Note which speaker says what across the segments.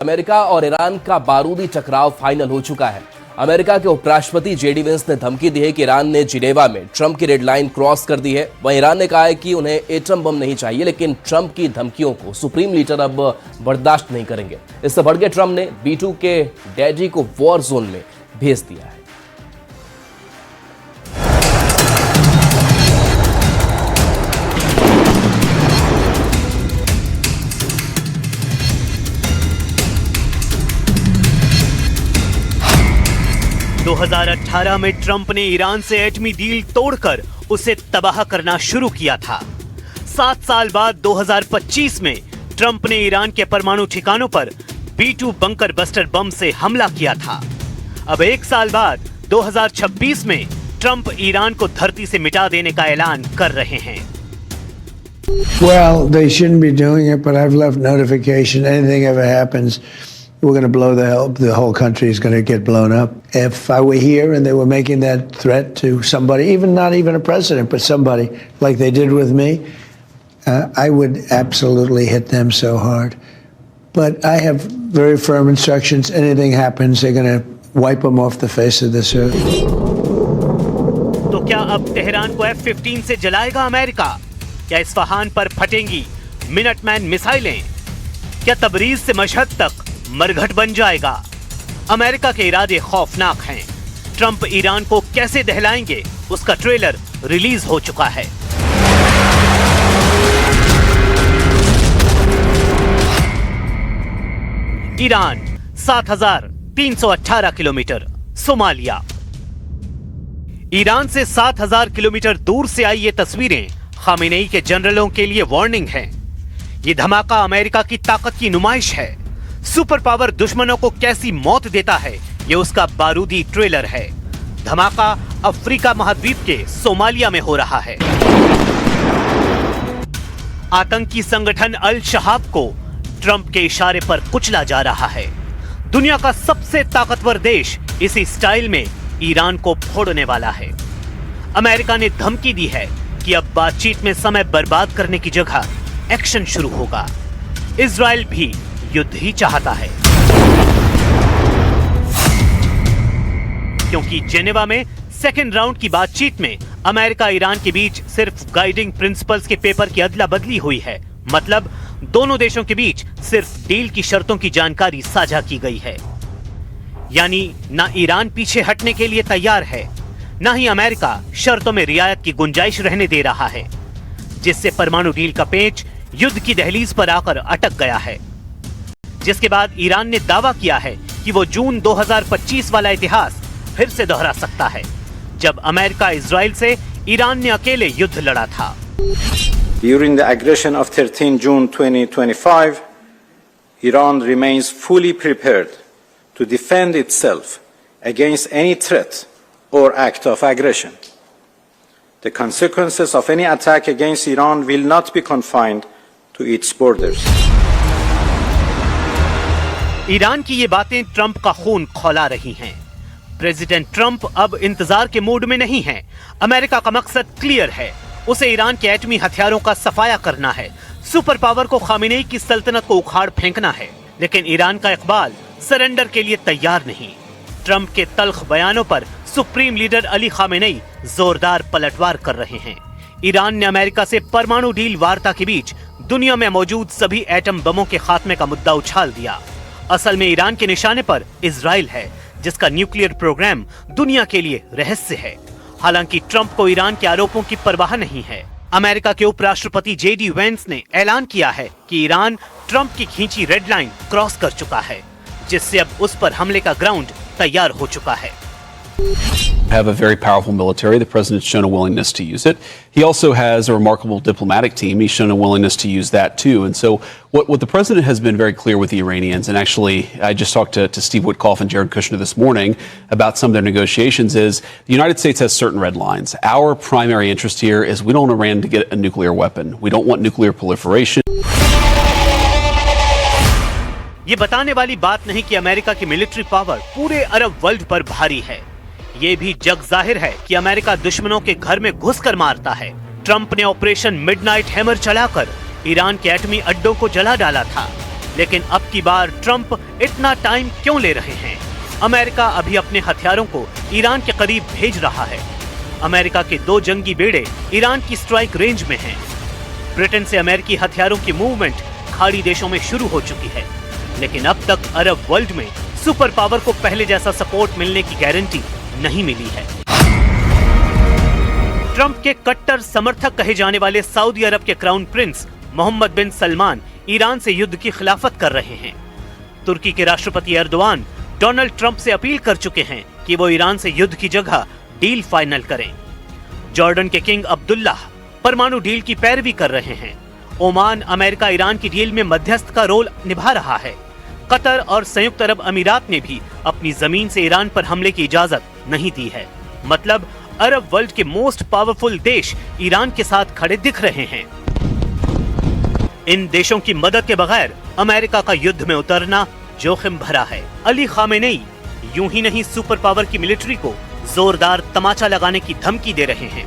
Speaker 1: America और Iran का बारूदी टकराव फाइनल हो चुका है। अमेरिका के उपराष्ट्रपति जेडी वेंस ने धमकी दी है कि ईरान ने जिनेवा में ट्रंप की रेड लाइन क्रॉस कर दी है। वहीं ईरान ने कहा है कि उन्हें एटम बम नहीं चाहिए, लेकिन ट्रंप की धमकियों को सुप्रीम लीडर अब बर्दाश्त नहीं करेंगे। इससे बढ़ के ट्रंप ने B2 के डैडी को वॉर जोन में भेज दिया है।
Speaker 2: दो 2018 में ट्रंप ने ईरान से एटमी डील तोड़कर उसे तबाह करना शुरू किया था। 7 साल बाद 2025 में ट्रंप ने ईरान के परमाणु ठिकानों पर B2 बंकर बस्टर बम से हमला किया था। अब 1 साल बाद 2026 में ट्रंप ईरान को धरती से मिटा देने का ऐलान कर रहे हैं।
Speaker 3: Well, they shouldn't be doing it, but I've left notification. Anything ever happens, we're going to blow the whole country is going to get blown up. If I were here and they were making that threat to somebody, not even a president, but somebody like they did with me, I would absolutely hit them so hard. But I have very firm instructions. Anything happens, they're going to wipe them off the face of this earth.
Speaker 2: तो क्या अब Tehran को F-15 से जलाएगा America? क्या Isfahan पर फटेंगी Minuteman मिसाइलें? क्या Tabriz से मशहद तक मरघट बन जाएगा? अमेरिका के इरादे खौफनाक हैं। ट्रंप ईरान को कैसे दहलाएंगे, उसका ट्रेलर रिलीज हो चुका है। Iran 7,318 kilometre, Somalia. ईरान से 7,000 किलोमीटर दूर से आई ये तस्वीरें खामेनेई के जनरलों के लिए वार्निंग हैं। ये धमाका अमेरिका की ताकत की नुमाइश है। सुपर पावर दुश्मनों को कैसी मौत देता है, ये उसका बारूदी ट्रेलर है। धमाका अफ्रीका महाद्वीप के सोमालिया में हो रहा है। आतंकी संगठन अल शहाब को ट्रंप के इशारे पर कुचला जा रहा है। दुनिया का सबसे ताकतवर देश इसी स्टाइल में ईरान को फोड़ने वाला है। अमेरिका ने धमकी दी है कि अब बातचीत में समय बर्बाद करने की जगह एक्शन शुरू होगा। इजराइल भी युद्ध ही चाहता है, क्योंकि जेनेवा में सेकेंड राउंड की बातचीत में अमेरिका ईरान के बीच सिर्फ गाइडिंग प्रिंसिपल्स के पेपर की अदला बदली हुई है। मतलब दोनों देशों के बीच सिर्फ डील की शर्तों की जानकारी साझा की गई है। यानी ना ईरान पीछे हटने के लिए तैयार है, ना ही अमेरिका शर्तों में रियायत की गुंजाइश रहने दे रहा है, जिससे परमाणु डील का पेच युद्ध की दहलीज पर आकर अटक गया है। जिसके बाद ईरान ने दावा किया है कि वो जून 2025 वाला इतिहास फिर से दोहरा सकता है, जब अमेरिका इजराइल से ईरान ने अकेले युद्ध लड़ा था।
Speaker 4: During the aggression of 13 June 2025, Iran remains fully prepared to defend itself against any threat or act of aggression. The consequences of any attack against Iran will not be confined to its borders.
Speaker 2: Iran की ये बातें Trump का खून खौला रही हैं। President Trump अब इंतजार के मूड में नहीं हैं। अमेरिका का मकसद क्लियर है, उसे ईरान के एटमी हथियारों का सफाया करना है। सुपर पावर को खामेनेई की सल्तनत को उखाड़ फेंकना है। लेकिन ईरान का इकबाल सरेंडर के लिए तैयार नहीं। ट्रंप के तल्ख बयानों पर सुप्रीम लीडर अली खामेनेई जोरदार पलटवार कर रहे हैं। ईरान ने अमेरिका से परमाणु डील वार्ता के बीच दुनिया में मौजूद सभी एटम बमों के खात्मे का मुद्दा उछाल दिया। असल में ईरान के निशाने पर इजराइल है, जिसका न्यूक्लियर प्रोग्राम दुनिया के लिए रहस्य है। हालांकि ट्रंप को ईरान के आरोपों की परवाह नहीं है। अमेरिका के उपराष्ट्रपति जेडी वेंस ने ऐलान किया है कि ईरान ट्रंप की खींची रेड लाइन क्रॉस कर चुका है, जिससे अब उस पर हमले का ग्राउंड तैयार हो चुका है।
Speaker 5: Have a very powerful military. The president's shown a willingness to use it. He also has a remarkable diplomatic team. He's shown a willingness to use that too. And so what the president has been very clear with the Iranians, and actually I just talked to Steve Witkoff and Jared Kushner this morning about some of their negotiations, is the United States has certain red lines. Our primary interest here is we don't want Iran to get a nuclear weapon. We don't want nuclear proliferation.
Speaker 2: ये बताने वाली बात नहीं कि America की military power पूरे Arab world पर भारी है। ये भी जग जाहिर है कि अमेरिका दुश्मनों के घर में घुसकर मारता है। ट्रंप ने ऑपरेशन मिडनाइट हैमर चलाकर ईरान के एटमी अड्डों को जला डाला था। लेकिन अब की बार ट्रंप इतना टाइम क्यों ले रहे हैं? अमेरिका अभी अपने हथियारों को ईरान के करीब भेज रहा है। अमेरिका के 2 जंगी बेड़े ईरान की स्ट्राइक रेंज में हैं। ब्रिटेन से अमेरिकी हथियारों की मूवमेंट खाड़ी देशों में शुरू हो चुकी है, लेकिन अब तक अरब वर्ल्ड में सुपर पावर को पहले जैसा सपोर्ट मिलने की गारंटी नहीं मिली है। ट्रंप के कट्टर समर्थक कहे जाने वाले सऊदी अरब के क्राउन प्रिंस मोहम्मद बिन सलमान ईरान से युद्ध की खिलाफत कर रहे हैं। तुर्की के राष्ट्रपति एर्दोआन डोनाल्ड ट्रंप से अपील कर चुके हैं कि वो ईरान से युद्ध की जगह डील फाइनल करें। जॉर्डन के किंग अब्दुल्लाह परमाणु डील की पैरवी कर रहे हैं। ओमान अमेरिका ईरान की डील में मध्यस्थ का रोल निभा रहा है। कतर और संयुक्त अरब अमीरात ने भी अपनी जमीन से ईरान पर हमले की इजाजत नहीं दी है। मतलब अरब वर्ल्ड के मोस्ट पावरफुल देश ईरान के साथ खड़े दिख रहे हैं। इन देशों की मदद के बगैर अमेरिका का युद्ध में उतरना जोखिम भरा है। अली खामेनेई यूं ही नहीं सुपर पावर की मिलिट्री को जोरदार तमाचा लगाने की धमकी दे रहे हैं।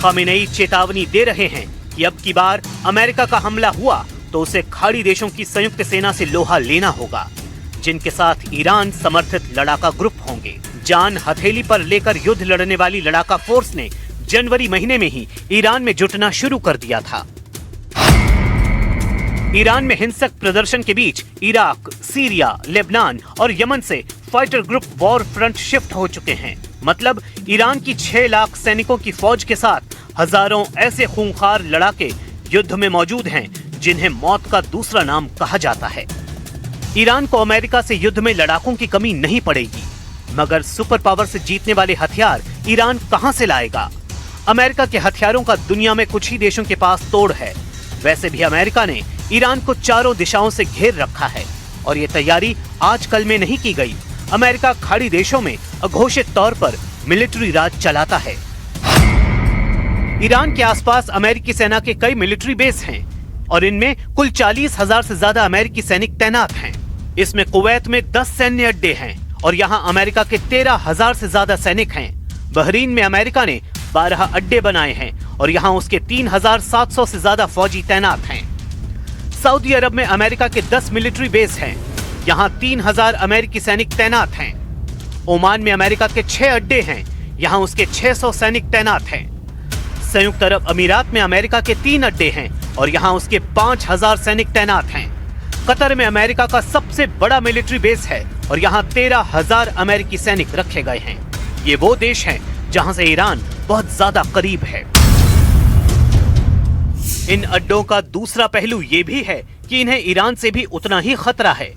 Speaker 2: खामेनेई चेतावनी दे रहे हैं कि अब की बार अमेरिका का हमला हुआ तो उसे खाड़ी देशों की संयुक्त सेना से लोहा लेना होगा, जिनके साथ ईरान समर्थित लड़ाका ग्रुप होंगे। जान हथेली पर लेकर युद्ध लड़ने वाली लड़ाका फोर्स ने जनवरी महीने में ही ईरान में जुटना शुरू कर दिया था। ईरान में हिंसक प्रदर्शन के बीच इराक, सीरिया, लेबनान और यमन से fighter group war front shift हो चुके हैं। मतलब ईरान की 6 लाख सैनिकों की फौज के साथ हजारों ऐसे खूंखार लड़ाके युद्ध में मौजूद हैं जिन्हें मौत का दूसरा नाम कहा जाता है। ईरान को अमेरिका से युद्ध में लड़ाकों की कमी नहीं पड़ेगी, मगर सुपर पावर से जीतने वाले हथियार ईरान कहां से लाएगा? अमेरिका के हथियारों का दुनिया में कुछ ही देशों के पास तोड़ है। वैसे भी अमेरिका ने ईरान को चारों दिशाओं से घेर रखा है और ये तैयारी आज कल में नहीं की गई। अमेरिका खाड़ी देशों में अघोषित तौर पर मिलिट्री राज चलाता है। ईरान के आसपास अमेरिकी सेना के कई मिलिट्री बेस हैं और इनमें कुल 40,000 से ज्यादा अमेरिकी सैनिक तैनात हैं। इसमें कुवैत में 10 सैन्य अड्डे हैं और यहाँ अमेरिका के 13,000 से ज्यादा सैनिक हैं। बहरीन में अमेरिका ने 12 अड्डे बनाए हैं और यहाँ उसके 3,700 से ज्यादा फौजी तैनात हैं। सऊदी अरब में अमेरिका के 10 मिलिट्री बेस हैं, यहाँ 3,000 अमेरिकी सैनिक तैनात हैं। ओमान में अमेरिका के 6 अड्डे हैं, यहाँ उसके 600 सैनिक तैनात हैं। संयुक्त अरब अमीरात में अमेरिका के 3 अड्डे हैं और यहाँ उसके 5,000 सैनिक तैनात हैं। कतर में अमेरिका का सबसे बड़ा मिलिट्री बेस है और यहाँ 13,000 अमेरिकी सैनिक रखे गए हैं। ये वो देश हैं जहाँ से ईरान बहुत ज्यादा करीब है। इन अड्डों का दूसरा पहलू ये भी है कि इन्हें ईरान से भी उतना ही खतरा है,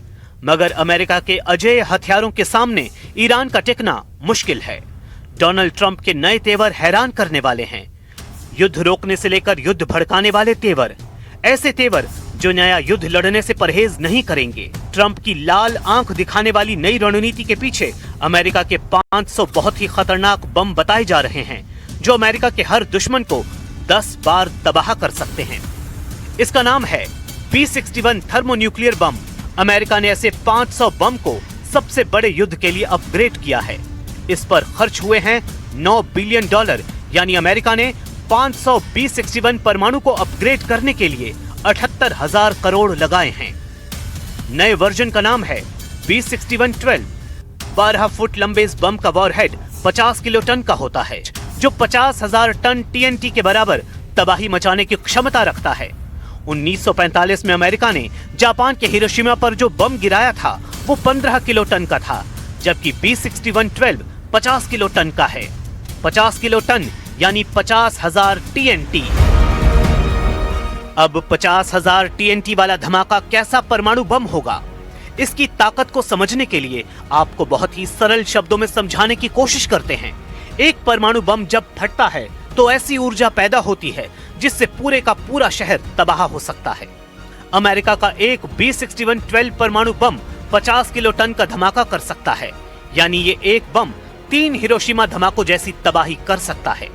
Speaker 2: मगर अमेरिका के अजेय हथियारों के सामने ईरान का टिकना मुश्किल है। डोनाल्ड ट्रंप के नए तेवर हैरान करने वाले हैं। युद्ध रोकने से लेकर युद्ध भड़काने वाले तेवर, ऐसे तेवर जो नया युद्ध लड़ने से परहेज नहीं करेंगे। ट्रंप की लाल आंख दिखाने वाली नई रणनीति के पीछे अमेरिका के 500 बहुत ही खतरनाक बम बताए जा रहे हैं, जो अमेरिका के हर दुश्मन को 10 बार तबाह कर सकते हैं। इसका नाम है B-61 थर्मोन्यूक्लियर बम। अमेरिका ने ऐसे 500 बम को सबसे बड़े युद्ध के लिए अपग्रेड किया है। इस पर खर्च हुए हैं $9 बिलियन, यानी अमेरिका ने 500 B-61 परमाणु को अपग्रेड करने के लिए 78,000 करोड़ लगाए हैं। नए वर्जन का नाम है B-61-12। 12 फुट लंबे इस बम का वॉरहेड 50 किलो टन का होता है, जो 50,000 टन TNT के बराबर तबाही मचाने की क्षमता रखता है। 1945 में अमेरिका ने जापान के हिरोशिमा पर जो बम गिराया था वो 15 किलो टन का था, जबकि B-61-12 50 किलो टन का है। 50 किलो टन यानी 50,000 TNT। अब 50,000 TNT वाला धमाका कैसा परमाणु बम होगा? इसकी ताकत को समझने के लिए आपको बहुत ही सरल शब्दों में समझाने की कोशिश करते हैं। एक परमाणु बम जब फटता है तो ऐसी ऊर्जा पैदा होती है जिससे पूरे का पूरा शहर तबाह हो सकता है। अमेरिका का एक B-61-12 परमाणु बम 50 किलो टन का धमाका कर सकता है, यानी ये एक बम 3 हिरोशिमा धमाकों जैसी तबाही कर सकता है।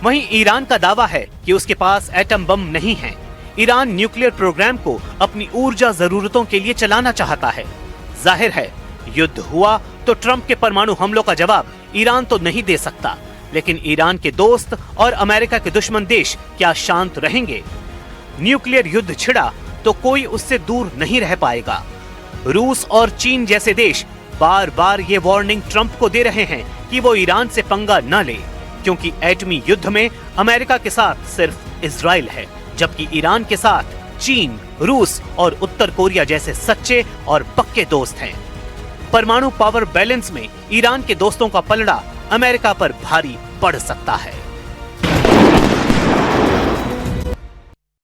Speaker 2: वहीं ईरान का दावा है कि उसके पास एटम बम नहीं है। ईरान न्यूक्लियर प्रोग्राम को अपनी ऊर्जा जरूरतों के लिए चलाना चाहता है। जाहिर है, युद्ध हुआ तो ट्रंप के परमाणु हमलों का जवाब ईरान तो नहीं दे सकता, लेकिन ईरान के दोस्त और अमेरिका के दुश्मन देश क्या शांत रहेंगे? न्यूक्लियर युद्ध छिड़ा तो कोई उससे दूर नहीं रह पाएगा। रूस और चीन जैसे देश बार बार ये वार्निंग ट्रंप को दे रहे हैं कि वो ईरान से पंगा न ले, क्योंकि एटमी युद्ध में अमेरिका के साथ सिर्फ इजराइल है, जबकि ईरान के साथ चीन, रूस और उत्तर कोरिया जैसे सच्चे और पक्के दोस्त हैं। परमाणु पावर बैलेंस में ईरान के दोस्तों का पलड़ा अमेरिका पर भारी पड़ सकता है।